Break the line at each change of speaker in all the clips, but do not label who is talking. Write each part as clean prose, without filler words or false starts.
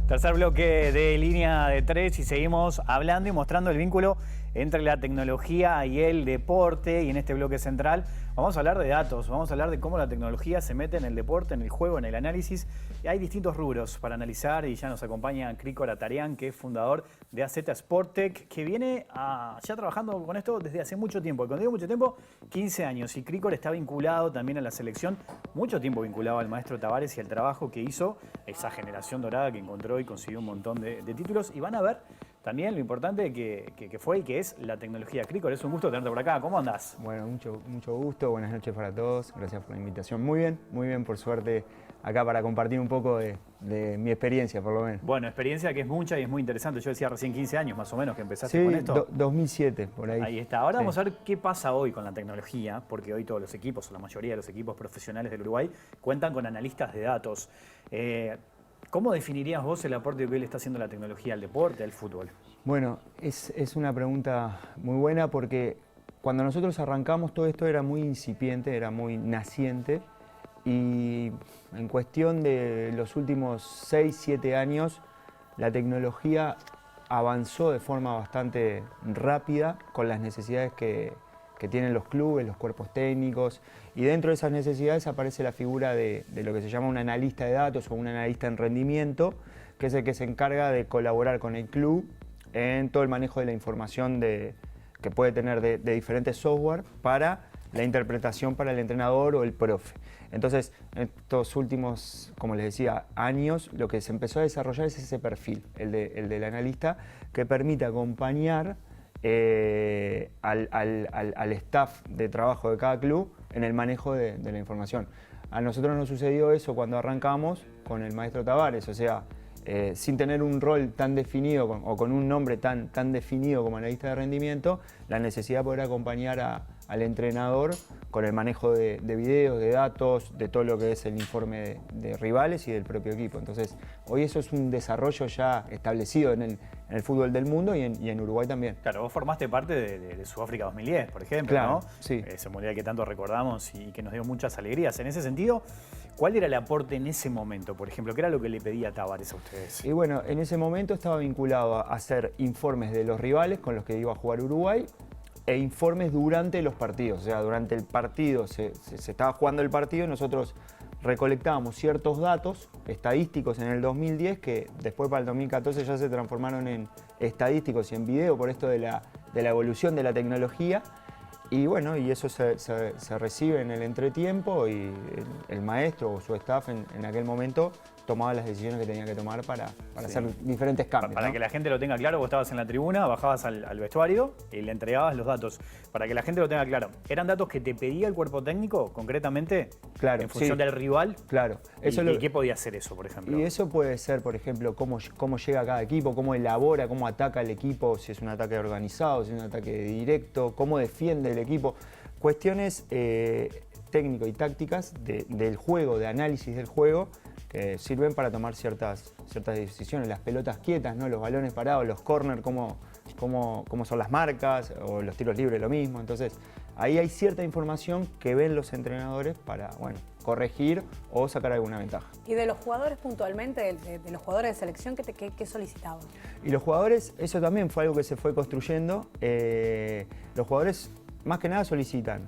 Tercer bloque de Línea de Tres y seguimos hablando y mostrando el vínculo entre la tecnología y el deporte. Y en este bloque central vamos a hablar de datos, vamos a hablar de cómo la tecnología se mete en el deporte, en el juego, en el análisis. Y hay distintos rubros para analizar y ya nos acompaña Krikor Atarian, que es fundador de AZ Sporttech, que viene ya trabajando con esto desde hace mucho tiempo. Y cuando digo mucho tiempo, 15 años. Y Krikor está vinculado también a la selección, mucho tiempo vinculado al maestro Tavares y al trabajo que hizo esa generación dorada que encontró y consiguió un montón de títulos. Y van a ver también lo importante que fue y que es la tecnología. Krikor, es un gusto tenerte por acá. ¿Cómo andás?
Bueno, mucho gusto. Buenas noches para todos. Gracias por la invitación. Muy bien, por suerte acá para compartir un poco de mi experiencia, por lo menos.
Bueno, experiencia que es mucha y es muy interesante. Yo decía recién 15 años más o menos que empezaste con esto.
2007, por ahí.
Ahí está. Ahora vamos a ver qué pasa hoy con la tecnología, porque hoy todos los equipos, o la mayoría de los equipos profesionales del Uruguay, cuentan con analistas de datos. ¿Cómo definirías vos el aporte que hoy le está haciendo la tecnología al deporte, al fútbol?
Bueno, es una pregunta muy buena porque cuando nosotros arrancamos todo esto era muy incipiente, era muy naciente y en cuestión de los últimos 6, 7 años la tecnología avanzó de forma bastante rápida con las necesidades que tienen los clubes, los cuerpos técnicos, y dentro de esas necesidades aparece la figura de lo que se llama un analista de datos o un analista en rendimiento, que es el que se encarga de colaborar con el club en todo el manejo de la información que puede tener de diferentes software para la interpretación para el entrenador o el profe. Entonces, en estos últimos, como les decía, años, lo que se empezó a desarrollar es ese perfil, el del analista, que permite acompañar al staff de trabajo de cada club en el manejo de la información. A nosotros nos sucedió eso cuando arrancamos con el maestro Tavares, o sea, sin tener un rol tan definido o con un nombre tan definido como analista de rendimiento, la necesidad de poder acompañar al entrenador con el manejo de videos, de datos, de todo lo que es el informe de rivales y del propio equipo. Entonces, hoy eso es un desarrollo ya establecido en el fútbol del mundo y en Uruguay también.
Claro, vos formaste parte de Sudáfrica 2010, por ejemplo,
claro,
¿no?
Sí.
Ese mundial que tanto recordamos y que nos dio muchas alegrías. En ese sentido, ¿cuál era el aporte en ese momento, por ejemplo? ¿Qué era lo que le pedía Tavares a ustedes?
Y bueno, en ese momento estaba vinculado a hacer informes de los rivales con los que iba a jugar Uruguay e informes durante los partidos. O sea, durante el partido, se estaba jugando el partido y nosotros recolectábamos ciertos datos estadísticos en el 2010 que después para el 2014 ya se transformaron en estadísticos y en video por esto de la evolución de la tecnología. Y bueno, y eso se recibe en el entretiempo y el maestro o su staff en aquel momento tomaba las decisiones que tenía que tomar para hacer diferentes cambios.
Para que la gente lo tenga claro, vos estabas en la tribuna, bajabas al vestuario y le entregabas los datos. Para que la gente lo tenga claro, ¿eran datos que te pedía el cuerpo técnico concretamente?
Claro,
en función del rival.
Claro.
¿Y qué podía hacer eso, por ejemplo?
Y eso puede ser, por ejemplo, cómo llega cada equipo, cómo elabora, cómo ataca el equipo, si es un ataque organizado, si es un ataque directo, cómo defiende el equipo. Cuestiones técnicas y tácticas del juego, de análisis del juego, que sirven para tomar ciertas decisiones. Las pelotas quietas, ¿no? Los balones parados, los corners, cómo son las marcas, o los tiros libres lo mismo. Entonces, ahí hay cierta información que ven los entrenadores para, bueno, corregir o sacar alguna ventaja.
¿Y de los jugadores puntualmente, de los jugadores de selección, qué solicitaban?
Y los jugadores, eso también fue algo que se fue construyendo. Los jugadores, más que nada, solicitan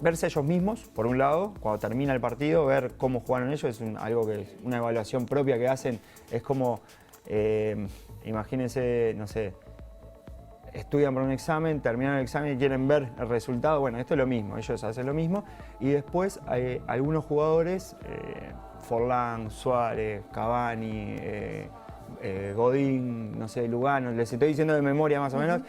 verse ellos mismos, por un lado, cuando termina el partido, ver cómo jugaron ellos, es algo que es una evaluación propia que hacen, es como, imagínense, no sé, estudian para un examen, terminan el examen y quieren ver el resultado, bueno, esto es lo mismo, ellos hacen lo mismo, y después hay algunos jugadores, Forlán, Suárez, Cavani, Godín, no sé, Lugano, les estoy diciendo de memoria más o menos,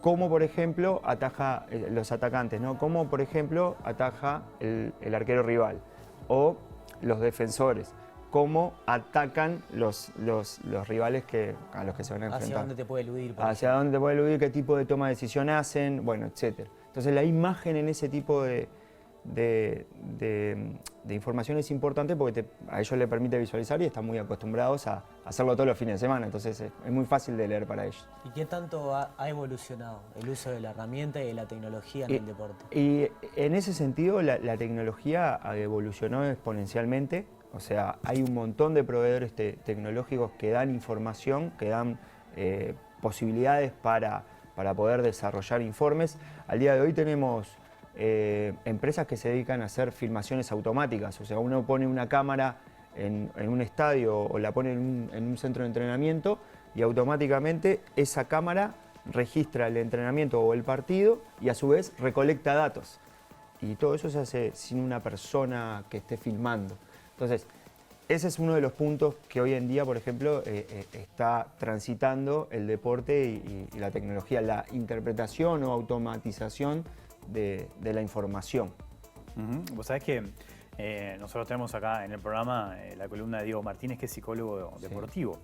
cómo, por ejemplo, ataja los atacantes, ¿no? Cómo, por ejemplo, ataja el arquero rival o los defensores. Cómo atacan los rivales a los que se van a enfrentar.
¿Hacia dónde te puede eludir?
Hacia dónde te puede eludir, qué tipo de toma de decisión hacen, bueno, etc. Entonces, la imagen en ese tipo de información es importante porque a ellos les permite visualizar y están muy acostumbrados a hacerlo todos los fines de semana, entonces es muy fácil de leer para ellos.
¿Y qué tanto ha evolucionado el uso de la herramienta y de la tecnología en el deporte?
Y en ese sentido la tecnología evolucionó exponencialmente. O sea, hay un montón de proveedores tecnológicos que dan información, que dan posibilidades para poder desarrollar informes. Al día de hoy tenemos empresas que se dedican a hacer filmaciones automáticas. O sea, uno pone una cámara en un estadio o la pone en un centro de entrenamiento y automáticamente esa cámara registra el entrenamiento o el partido y a su vez recolecta datos. Y todo eso se hace sin una persona que esté filmando. Entonces, ese es uno de los puntos que hoy en día, por ejemplo, está transitando el deporte y la tecnología, la interpretación o automatización de la información.
Vos sabés que nosotros tenemos acá en el programa la columna de Diego Martínez, que es psicólogo deportivo.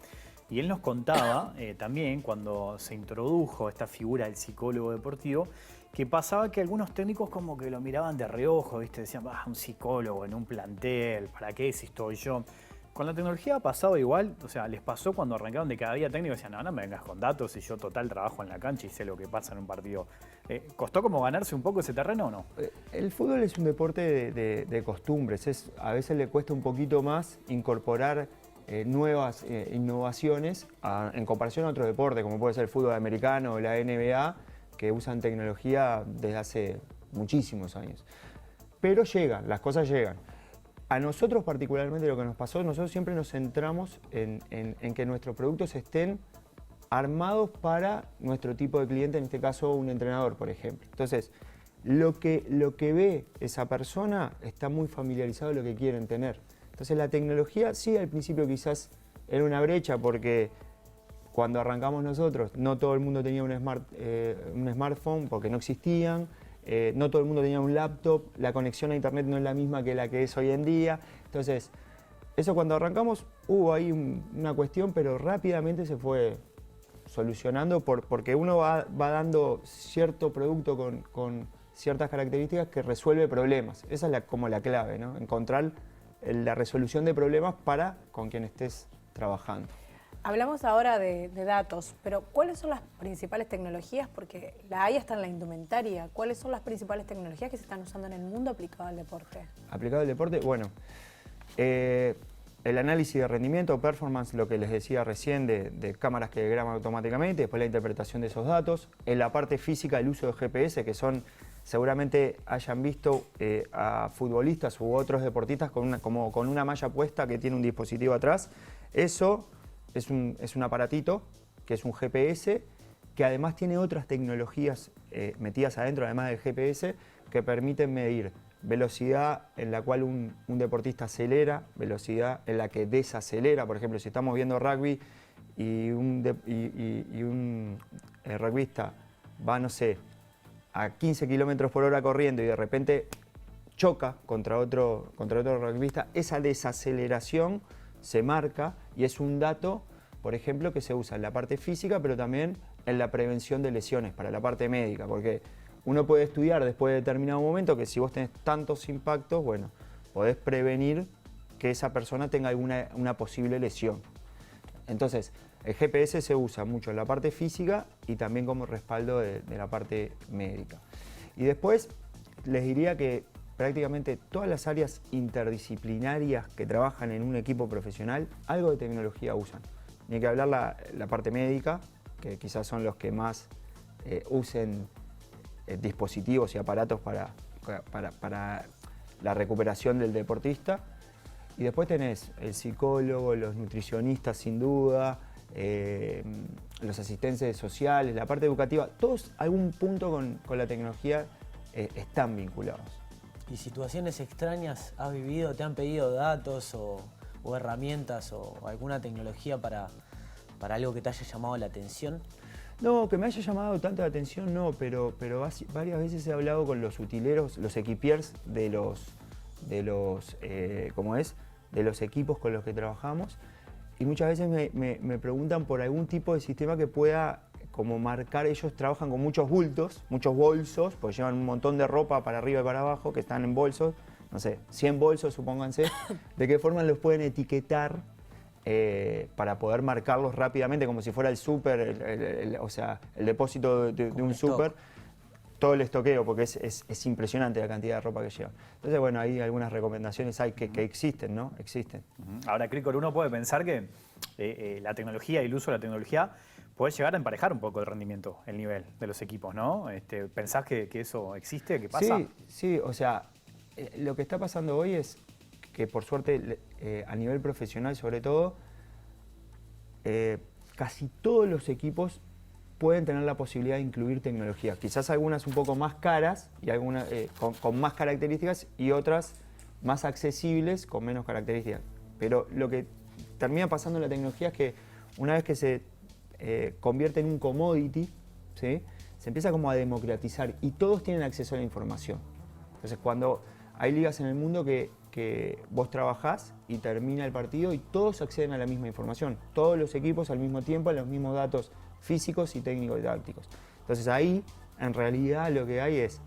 Y él nos contaba también, cuando se introdujo esta figura del psicólogo deportivo, que pasaba que algunos técnicos como que lo miraban de reojo, ¿viste? Decían, un psicólogo en un plantel, ¿para qué si estoy yo? Con la tecnología ha pasado igual, o sea, les pasó cuando arrancaron de cada día técnico, decían, no me vengas con datos y yo total trabajo en la cancha y sé lo que pasa en un partido. ¿Costó como ganarse un poco ese terreno o no?
El fútbol es un deporte de costumbres, a veces le cuesta un poquito más incorporar nuevas innovaciones en comparación a otros deportes, como puede ser el fútbol americano o la NBA, que usan tecnología desde hace muchísimos años. Pero llegan, las cosas llegan. A nosotros particularmente lo que nos pasó, nosotros siempre nos centramos en que nuestros productos estén armados para nuestro tipo de cliente, en este caso un entrenador, por ejemplo. Entonces, lo que ve esa persona está muy familiarizado con lo que quieren tener. Entonces la tecnología sí al principio quizás era una brecha porque cuando arrancamos nosotros no todo el mundo tenía un smartphone porque no existían, no todo el mundo tenía un laptop, la conexión a internet no es la misma que la que es hoy en día. Entonces, eso cuando arrancamos hubo ahí una cuestión, pero rápidamente se fue solucionando porque uno va dando cierto producto con ciertas características que resuelve problemas. Esa es como la clave, ¿no? Encontrar la resolución de problemas con quien estés trabajando.
Hablamos ahora de datos, pero ¿cuáles son las principales tecnologías? Porque la hay hasta en la indumentaria. ¿Cuáles son las principales tecnologías que se están usando en el mundo aplicado al deporte?
Aplicado al deporte, bueno, el análisis de rendimiento, performance, lo que les decía recién de cámaras que graban automáticamente, después la interpretación de esos datos. En la parte física, el uso de GPS, que seguramente hayan visto a futbolistas u otros deportistas con una malla puesta que tiene un dispositivo atrás. Eso es un aparatito que es un GPS que además tiene otras tecnologías metidas adentro, además del GPS, que permiten medir velocidad en la cual un deportista acelera, velocidad en la que desacelera. Por ejemplo, si estamos viendo rugby y un rugbyista va, no sé, a 15 kilómetros por hora corriendo y de repente choca contra otro rugbyista, esa desaceleración se marca y es un dato, por ejemplo, que se usa en la parte física, pero también en la prevención de lesiones, para la parte médica, porque uno puede estudiar después de determinado momento que si vos tenés tantos impactos, bueno, podés prevenir que esa persona tenga una posible lesión. Entonces, el GPS se usa mucho en la parte física y también como respaldo de la parte médica. Y después les diría que prácticamente todas las áreas interdisciplinarias que trabajan en un equipo profesional, algo de tecnología usan. Ni que hablar la parte médica, que quizás son los que más usen dispositivos y aparatos para la recuperación del deportista. Y después tenés el psicólogo, los nutricionistas sin duda, los asistentes sociales, la parte educativa, todos a algún punto con la tecnología están vinculados.
¿Y situaciones extrañas has vivido? ¿Te han pedido datos o herramientas o alguna tecnología para algo que te haya llamado la atención?
No, que me haya llamado tanta la atención no, pero varias veces he hablado con los utileros, los equipiers de los equipos con los que trabajamos y muchas veces me preguntan por algún tipo de sistema que pueda como marcar. Ellos trabajan con muchos bultos, muchos bolsos, porque llevan un montón de ropa para arriba y para abajo que están en bolsos, no sé, 100 bolsos supónganse, de qué forma los pueden etiquetar para poder marcarlos rápidamente como si fuera el súper, o sea, el depósito de un súper. todo el estoqueo, porque es impresionante la cantidad de ropa que llevan. Entonces, bueno, ahí algunas recomendaciones hay que existen, ¿no? Existen.
Ahora, Cricor, uno puede pensar que la tecnología y el uso de la tecnología puede llegar a emparejar un poco el rendimiento, el nivel de los equipos, ¿no? ¿Pensás que eso existe, que pasa?
Sí, o sea, lo que está pasando hoy es que por suerte a nivel profesional sobre todo, casi todos los equipos pueden tener la posibilidad de incluir tecnología. Quizás algunas un poco más caras y algunas con más características y otras más accesibles con menos características. Pero lo que termina pasando en la tecnología es que una vez que se convierte en un commodity, ¿sí? Se empieza como a democratizar y todos tienen acceso a la información. Entonces cuando hay ligas en el mundo que vos trabajás y termina el partido y todos acceden a la misma información, todos los equipos al mismo tiempo, a los mismos datos físicos y técnicos y tácticos. Entonces ahí, en realidad, lo que hay es,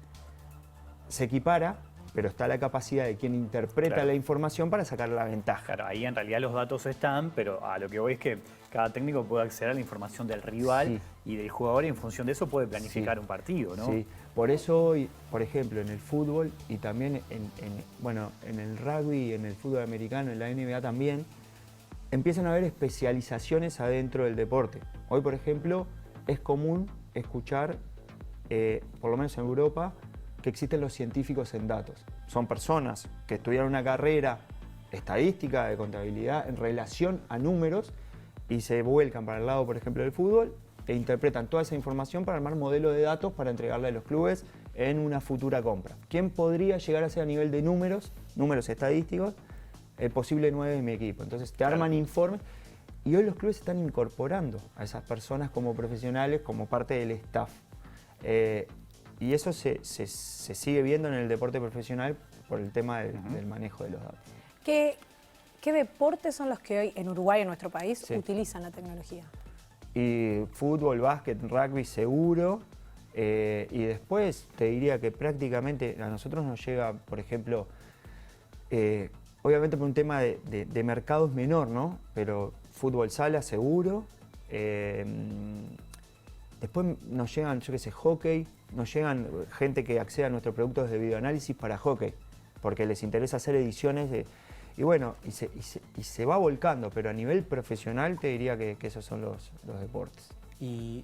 se equipara, pero está la capacidad de quien interpreta la información para sacar la ventaja.
Claro, ahí en realidad los datos están, pero a lo que voy es que cada técnico puede acceder a la información del rival y del jugador y en función de eso puede planificar un partido, ¿no?
Sí, por eso hoy, por ejemplo, en el fútbol y también en el rugby, en el fútbol americano, en la NBA también, empiezan a haber especializaciones adentro del deporte. Hoy, por ejemplo, es común escuchar, por lo menos en Europa, que existen los científicos en datos. Son personas que estudiaron una carrera estadística, de contabilidad, en relación a números y se vuelcan para el lado, por ejemplo, del fútbol e interpretan toda esa información para armar modelos de datos para entregarle a los clubes en una futura compra. ¿Quién podría llegar a ser a nivel de números estadísticos, el posible 9 de mi equipo? Entonces te arman informes y hoy los clubes están incorporando a esas personas como profesionales, como parte del staff. Y eso se sigue viendo en el deporte profesional por el tema del manejo de los datos.
¿Qué deportes son los que hoy en Uruguay, en nuestro país, utilizan la tecnología?
Y fútbol, básquet, rugby seguro. Y después te diría que prácticamente a nosotros nos llega, por ejemplo, obviamente por un tema de mercados menor, ¿no? Pero fútbol sala seguro. Después nos llegan, yo qué sé, hockey. Nos llegan gente que accede a nuestros productos de videoanálisis para hockey, porque les interesa hacer ediciones y bueno, y se va volcando, pero a nivel profesional te diría que esos son los deportes.
¿Y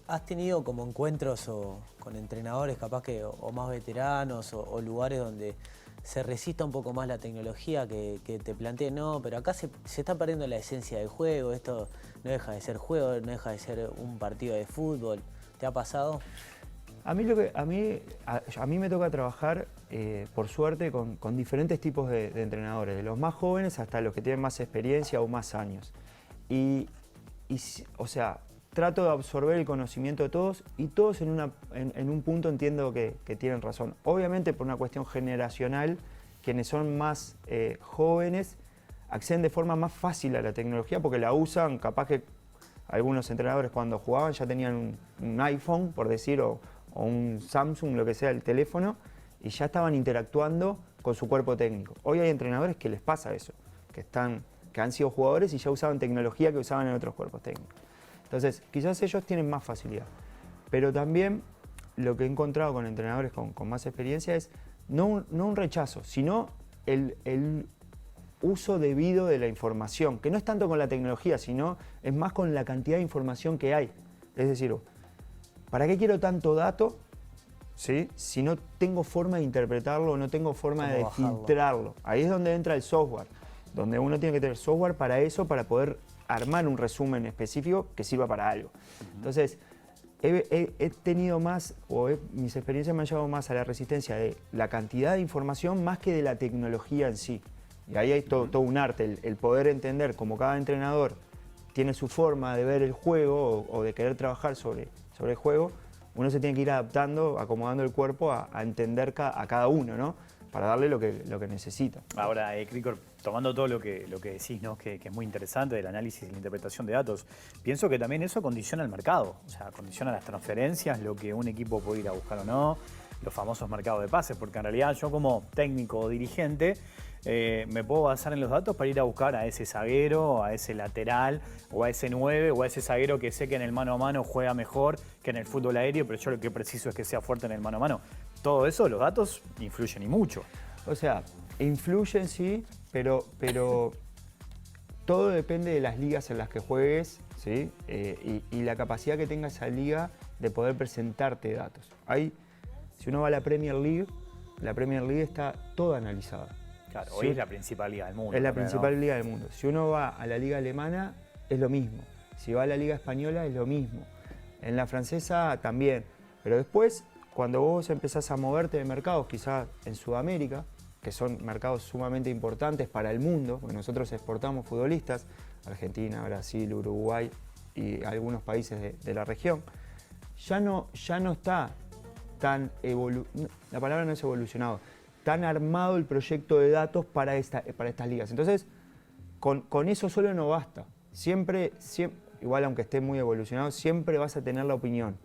has tenido como encuentros con entrenadores capaz que o más veteranos o lugares donde se resista un poco más la tecnología que te planteen, no, pero acá se está perdiendo la esencia del juego, esto no deja de ser juego, no deja de ser un partido de fútbol? ¿Te ha pasado?
A mí me toca trabajar, por suerte, con diferentes tipos de entrenadores, de los más jóvenes hasta los que tienen más experiencia o más años. O sea, trato de absorber el conocimiento de todos y todos en un punto entiendo que tienen razón. Obviamente por una cuestión generacional, quienes son más jóvenes acceden de forma más fácil a la tecnología porque la usan, capaz que algunos entrenadores cuando jugaban ya tenían un iPhone, por decir, o un Samsung, lo que sea, el teléfono, y ya estaban interactuando con su cuerpo técnico. Hoy hay entrenadores que les pasa eso, que han sido jugadores y ya usaban tecnología que usaban en otros cuerpos técnicos. Entonces, quizás ellos tienen más facilidad. Pero también lo que he encontrado con entrenadores con más experiencia es no un rechazo, sino el uso debido de la información, que no es tanto con la tecnología, sino es más con la cantidad de información que hay. Es decir, ¿para qué quiero tanto dato, ¿sí? Si no tengo forma de interpretarlo, no tengo forma de filtrarlo? Ahí es donde entra el software, donde uno tiene que tener software para eso, para poder armar un resumen específico que sirva para algo. Entonces, he tenido más, mis experiencias me han llevado más a la resistencia de la cantidad de información más que de la tecnología en sí. Y ahí hay todo un arte, el poder entender cómo cada entrenador tiene su forma de ver el juego o de querer trabajar sobre el juego, uno se tiene que ir adaptando, acomodando el cuerpo a entender a cada uno, ¿no? Para darle lo que necesita.
Ahora, Cricor, tomando todo lo que decís, ¿no? que es muy interesante del análisis y la interpretación de datos, pienso que también eso condiciona el mercado, o sea, condiciona las transferencias, lo que un equipo puede ir a buscar o no. los famosos mercados de pases, porque en realidad yo como técnico o dirigente me puedo basar en los datos para ir a buscar a ese zaguero, a ese lateral, o a ese 9, o a ese zaguero que sé que en el mano a mano juega mejor que en el fútbol aéreo, pero yo lo que preciso es que sea fuerte en el mano a mano. Todo eso, los datos influyen y mucho.
O sea, influyen sí, pero todo depende de las ligas en las que juegues, ¿sí? Y la capacidad que tenga esa liga de poder presentarte datos. Si uno va a la Premier League está toda analizada.
Claro,
Sí.
hoy es la principal liga del mundo.
Es la
también,
principal
¿no?
liga del mundo. Si uno va a la liga alemana, es lo mismo. Si va a la liga española, es lo mismo. En la francesa también. Pero después, cuando vos empezás a moverte de mercados, quizás en Sudamérica, que son mercados sumamente importantes para el mundo, porque nosotros exportamos futbolistas, Argentina, Brasil, Uruguay y algunos países de la región, ya no está tan la palabra no es evolucionado, tan armado el proyecto de datos para estas ligas. Entonces, con eso solo no basta. Siempre, igual aunque esté muy evolucionado, siempre vas a tener la opinión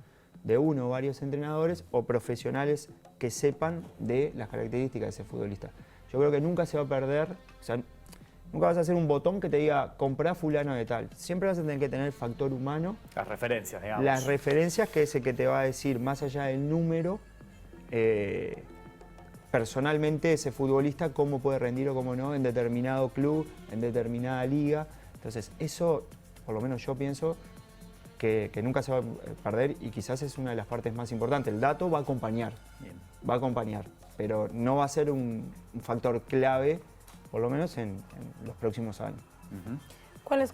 de uno o varios entrenadores o profesionales que sepan de las características de ese futbolista. Yo creo que nunca se va a perder, o sea, nunca vas a hacer un botón que te diga comprá fulano de tal. Siempre vas a tener que tener el factor humano,
Las referencias, digamos.
las referencias, que es el que te va a decir, más allá del número, personalmente ese futbolista cómo puede rendir o cómo no en determinado club, en determinada liga. Entonces eso, por lo menos yo pienso, que nunca se va a perder y quizás es una de las partes más importantes. El dato va a acompañar, pero no va a ser un factor clave, por lo menos en los próximos años.
Ujú.
¿Cuál es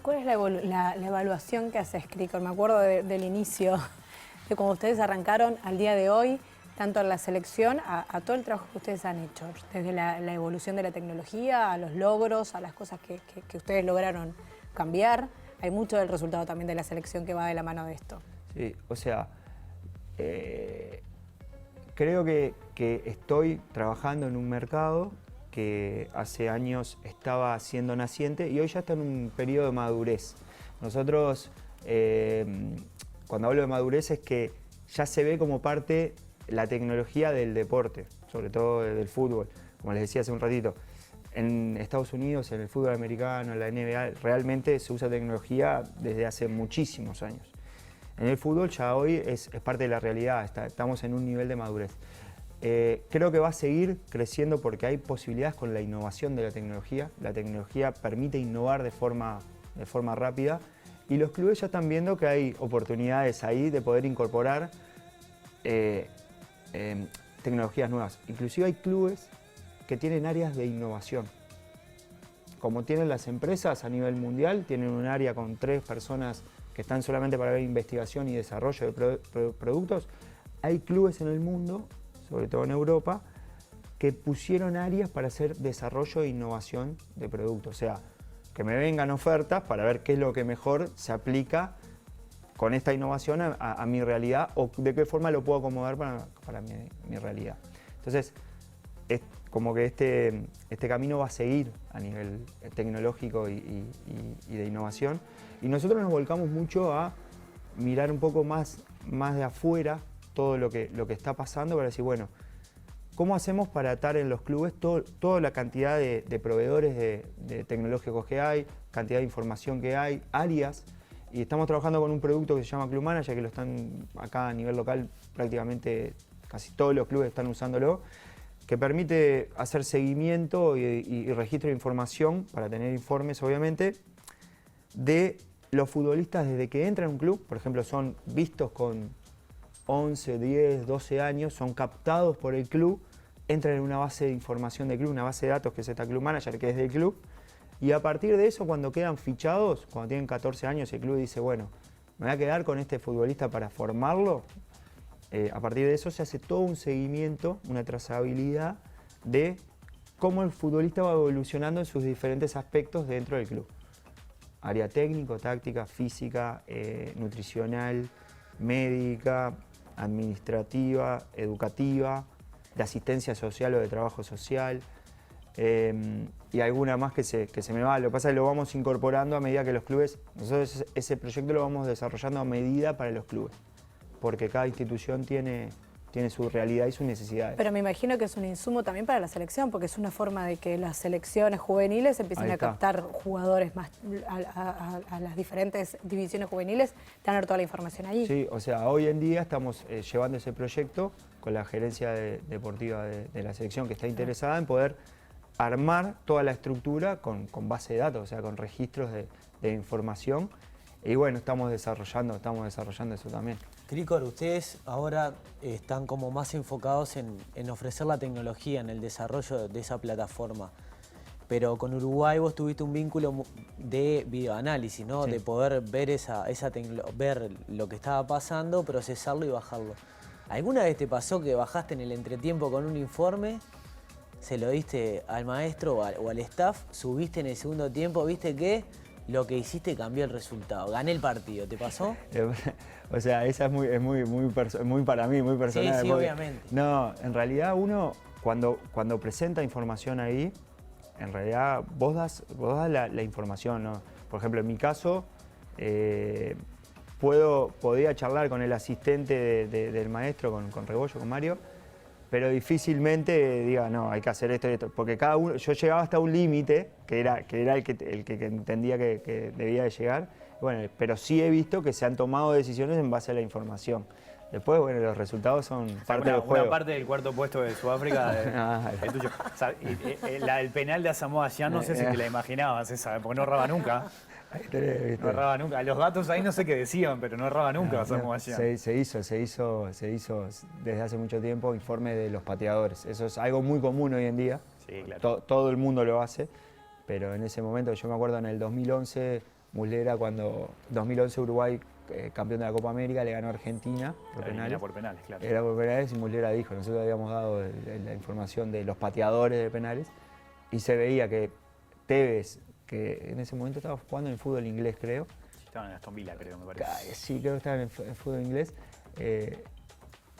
la evaluación que haces, Krikor? Me acuerdo del inicio, de cuando ustedes arrancaron al día de hoy, tanto en la selección, a todo el trabajo que ustedes han hecho, desde la evolución de la tecnología, a los logros, a las cosas que ustedes lograron cambiar. Hay mucho del resultado también de la selección que va de la mano de esto.
Sí, o sea, creo que estoy trabajando en un mercado que hace años estaba siendo naciente y hoy ya está en un periodo de madurez. Nosotros, cuando hablo de madurez, es que ya se ve como parte la tecnología del deporte, sobre todo del fútbol, como les decía hace un ratito. En Estados Unidos, en el fútbol americano, en la NBA, realmente se usa tecnología desde hace muchísimos años. En el fútbol ya hoy es parte de la realidad, estamos en un nivel de madurez. Creo que va a seguir creciendo porque hay posibilidades con la innovación de la tecnología. La tecnología permite innovar de forma rápida y los clubes ya están viendo que hay oportunidades ahí de poder incorporar tecnologías nuevas. Inclusive hay clubes que tienen áreas de innovación. Como tienen las empresas a nivel mundial, tienen un área con 3 personas que están solamente para ver investigación y desarrollo de productos. Hay clubes en el mundo, sobre todo en Europa, que pusieron áreas para hacer desarrollo e innovación de productos. O sea, que me vengan ofertas para ver qué es lo que mejor se aplica con esta innovación a mi realidad o de qué forma lo puedo acomodar para mi realidad. Entonces, es como que este camino va a seguir a nivel tecnológico y de innovación. Y nosotros nos volcamos mucho a mirar un poco más de afuera todo lo que está pasando para decir, bueno, ¿cómo hacemos para atar en los clubes toda la cantidad de proveedores de tecnológicos que hay, cantidad de información que hay, áreas? Y estamos trabajando con un producto que se llama Club Manager, que lo están acá a nivel local, prácticamente casi todos los clubes están usándolo, que permite hacer seguimiento y registro de información, para tener informes obviamente, de los futbolistas desde que entran a un club. Por ejemplo, son vistos con 11, 10, 12 años, son captados por el club, entran en una base de información del club, una base de datos que es esta Club Manager, que es del club, y a partir de eso, cuando quedan fichados, cuando tienen 14 años, el club dice, bueno, me voy a quedar con este futbolista para formarlo. A partir de eso se hace todo un seguimiento, una trazabilidad de cómo el futbolista va evolucionando en sus diferentes aspectos dentro del club. Área técnico, táctica, física, nutricional, médica, administrativa, educativa, de asistencia social o de trabajo social, y alguna más que se me va. Lo que pasa es que lo vamos incorporando a medida que los clubes, nosotros ese proyecto lo vamos desarrollando a medida para los clubes, porque cada institución tiene tiene su realidad y sus necesidades.
Pero me imagino que es un insumo también para la selección, porque es una forma de que las selecciones juveniles empiecen
Ahí
a
está.
captar jugadores más a las diferentes divisiones juveniles, tener toda la información allí.
Sí, o sea, hoy en día estamos llevando ese proyecto con la gerencia deportiva de la selección, que está interesada en poder armar toda la estructura con base de datos, o sea, con registros de información. Y bueno, estamos desarrollando eso también.
Cricor, ustedes ahora están como más enfocados en ofrecer la tecnología, en el desarrollo de esa plataforma. Pero con Uruguay vos tuviste un vínculo de videoanálisis, ¿no?
Sí.
De poder ver ver lo que estaba pasando, procesarlo y bajarlo. ¿Alguna vez te pasó que bajaste en el entretiempo con un informe, se lo diste al maestro o al staff, subiste en el segundo tiempo, viste que lo que hiciste cambió el resultado, gané el partido, ¿te pasó?
O sea, esa es muy para mí, muy personal.
Sí,
porque,
obviamente.
no, en realidad uno, cuando presenta información ahí, en realidad vos das la información, ¿no? Por ejemplo, en mi caso, podía charlar con el asistente del maestro, con Rebollo, con Mario, pero difícilmente diga, no, hay que hacer esto y esto, porque cada uno, yo llegaba hasta un límite, que era el que entendía que debía de llegar, bueno, pero sí he visto que se han tomado decisiones en base a la información. Después, bueno, los resultados son parte del juego.
Una parte del cuarto puesto de Sudáfrica es tuyo. O sea, la del penal de Asamoah Gyan, no sé si te la imaginabas esa, porque no erraba nunca. No erraba nunca. Los datos ahí no sé qué decían, pero no erraba nunca Asamoah Gyan.
Se hizo desde hace mucho tiempo informe de los pateadores. Eso es algo muy común hoy en día.
Sí, claro.
Todo el mundo lo hace, pero en ese momento, yo me acuerdo en el 2011, Muslera, cuando 2011 Uruguay, campeón de la Copa América, le ganó a Argentina por penales.
Era por penales, claro.
Era por penales y Muslera dijo, nosotros habíamos dado la información de los pateadores de penales y se veía que Tevez, que en ese momento estaba jugando en el fútbol inglés, creo.
Estaban en Aston Villa, creo, me parece.
Sí, creo que estaba en el fútbol inglés.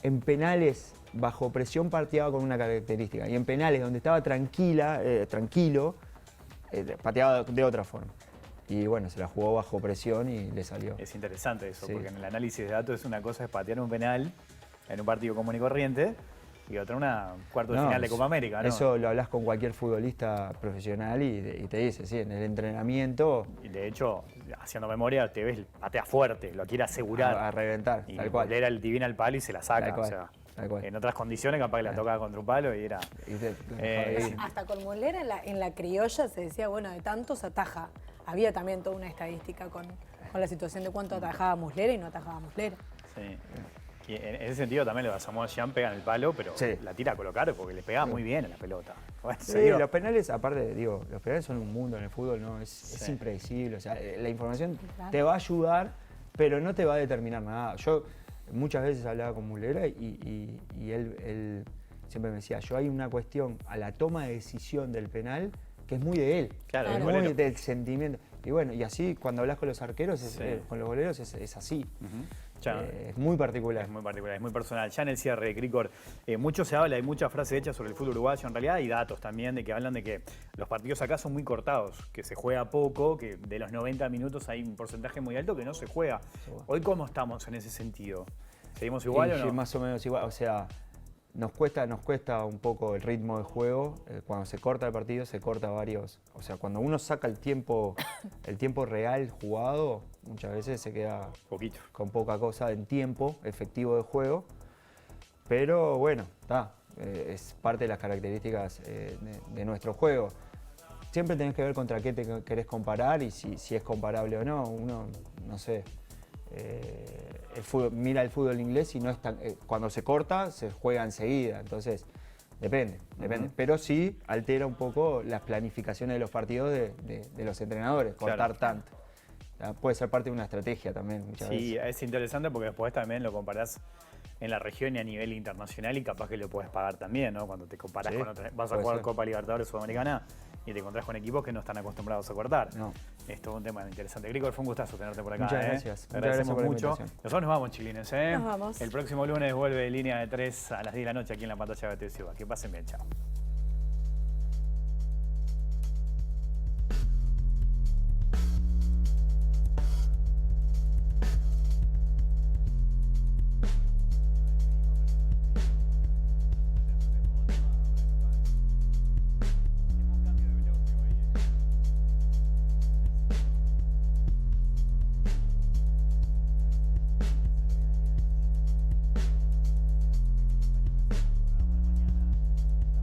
En penales, bajo presión, pateaba con una característica. Y en penales, donde estaba tranquilo, pateaba de otra forma. Y bueno, se la jugó bajo presión y le salió.
Es interesante eso,
Sí.
porque en el análisis de datos es una cosa es patear un penal en un partido común y corriente y otra una cuarto de final de Copa América, ¿no?
Eso lo hablas con cualquier futbolista profesional y te dice, sí, en el entrenamiento
Y de hecho, haciendo memoria, te ves, patea fuerte, lo quiere asegurar.
a reventar,
Y
tal cual.
Era el divina al palo y se la saca.
Tal cual,
O sea,
tal cual.
en otras condiciones capaz que la tocaba contra un palo y era...
Sí.
Hasta con Muslera en la criolla se decía, bueno, de tantos ataja. Había también toda una estadística con la situación de cuánto atajaba Muslera y no atajaba Muslera.
Sí. Y en ese sentido también lo de Asamoah Gyan pega en el palo, pero
Sí.
la tira a colocar porque le pega muy bien a la pelota. Bueno,
Sí,
se dio.
los penales, aparte, los penales son un mundo en el fútbol, ¿no? Es
Sí.
impredecible. O sea, la información
Claro.
te va a ayudar, pero no te va a determinar nada. Yo muchas veces hablaba con Muslera y él siempre me decía, hay una cuestión a la toma de decisión del penal que es muy de él.
Claro,
es
el
muy
golero.
del sentimiento. Y bueno, y así cuando hablas con los arqueros,
Sí.
con los goleros, es así.
Ujú. Ya.
Es muy particular.
Es muy particular, es muy personal. Ya en el cierre, Cricor, mucho se habla, hay muchas frases hechas sobre el fútbol uruguayo. En realidad hay datos también de que hablan de que los partidos acá son muy cortados, que se juega poco, que de los 90 minutos hay un porcentaje muy alto que no se juega. Hoy, ¿cómo estamos en ese sentido? ¿Seguimos igual o
Sí,
no?
más o menos igual. O sea, nos cuesta un poco el ritmo de juego. Cuando se corta el partido, se corta varios. O sea, cuando uno saca el tiempo real jugado, muchas veces se queda
Poquito.
con poca cosa en tiempo efectivo de juego. Pero bueno, es parte de las características de nuestro juego. Siempre tenés que ver contra qué te querés comparar y si es comparable o no. Uno, no sé, mira el fútbol inglés y no es tan, cuando se corta se juega enseguida. Entonces, depende. Pero sí altera un poco las planificaciones de los partidos de los entrenadores, cortar
Claro.
tanto. Puede ser parte de una estrategia también muchas
Sí,
veces.
es interesante porque después también lo comparás en la región y a nivel internacional y capaz que lo puedes pagar también, ¿no? Cuando te comparás
Sí,
con otras, vas a
puede
jugar
ser.
Copa Libertadores Sudamericana y te encontrás con equipos que no están acostumbrados a cortar.
No.
Es todo un tema interesante. Grigor, fue un gustazo tenerte por acá.
Muchas
¿eh?
gracias.
Te
Muchas gracias
agradecemos
por la
mucho.
invitación.
Nosotros nos vamos, chilines, ¿eh?
Nos vamos.
El próximo lunes vuelve Línea de 3 a las 10 de la noche aquí en la pantalla de BT Ciudad. Que pasen bien, chao.